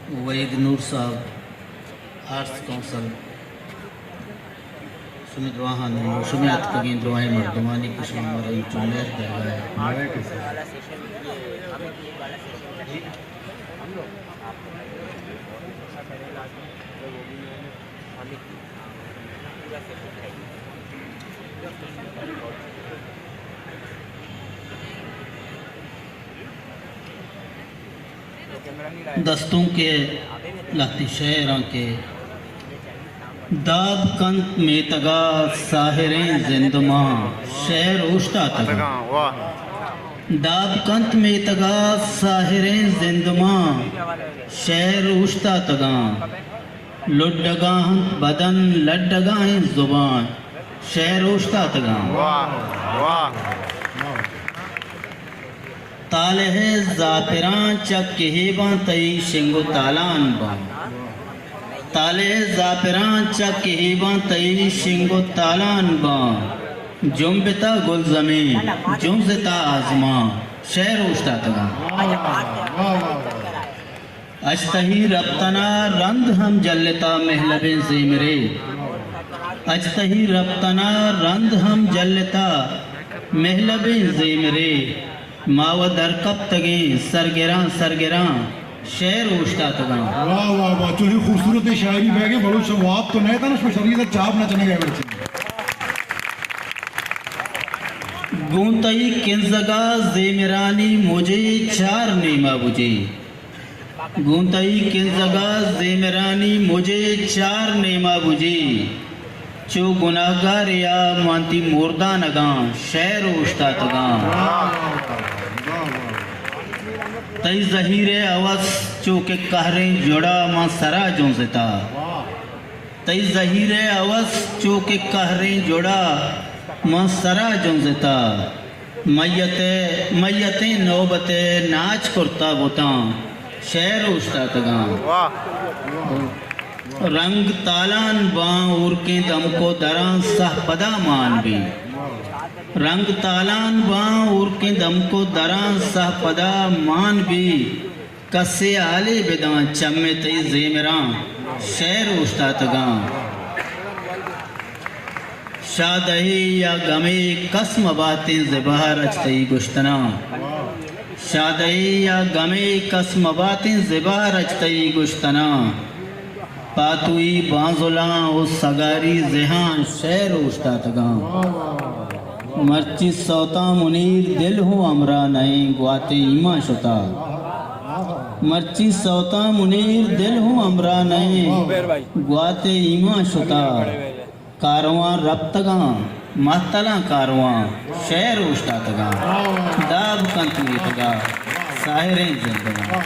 वहीद नूर साहब, arts council Sumit वाहन शुमियात कगीन दुआएं मर्दमानी कुशल मरई चुमेर दस्तों के लाती शहरों के दाब कंत में तगा साहिरें जिंदमा शहर उश्ता तगा दाब कंत में तगा साहिरें जिंदमा शहर उश्ता तगा लुडगा बदन लडगा जुबान शहर उश्ता तगा ताले जाफिरां चक हेबा तई शिंगो तालान बा ताले जाफिरां चक हेबा तई शिंगो तालान बा जुम्बिता गुल जमीन जुम्बिता आजमा शहर उश्ता तगा अजतही रब्तना रंद हम जल्लता महलबे ज़ेमरे अजतही रब्तना रंद हम जल्लता महलबे ज़ेमरे मावदर कब तगे सरगिरा सरगिरा शेर उश्ता तगा। वाह वाह वाह, चलो खूबसूरत शायरी बह गई। बड़ो शवाब तो नहीं था ना, उसमें शरीर से चाप ना चले गए। गूंतई किंजगा ज़ेमिरानी मुझे चार नेमा बुझे गूंतई किंजगा ज़ेमिरानी मुझे चार नेमा बुझे चो गुनाहगार या मानती मुर्दा नगा शेर उश्ता तगा। तई जहीरे अवस चो के कहरे जोड़ा मां सरा जोंजता तई जहीरे अवस चो के कहरे जोड़ा मां सरा जोंजता मैयते मैयते नौबते नाच करता बोता शेर उश्ता तगा। रंग तालान बां उर के दम को दरा सहपदा मान भी रंग तालान बां उर के दम को दरा सहपदा मान भी कसे आले बेदा चम्मे तई ज़ेमरा शेर उश्ता तगा। शादही या गमे कसम बातें ज़बार अजतई गुश्तना शादही या गमे कसम बातें ज़बार अजतई गुश्तना पातुई बाजुला उस सगारी जहान शेर उश्ता तगा। मर्ची सौता मुनीर दिल हो अमरा नहीं गुआते ईमा शुता मर्ची सौता मुनीर दिल हो अमरा नहीं गुआते ईमा शुता कारवां रब्तगा महतला कारवां शेर उश्ता तगा। दाब कंत में तगा साहिरें जिंदगा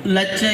लच्चे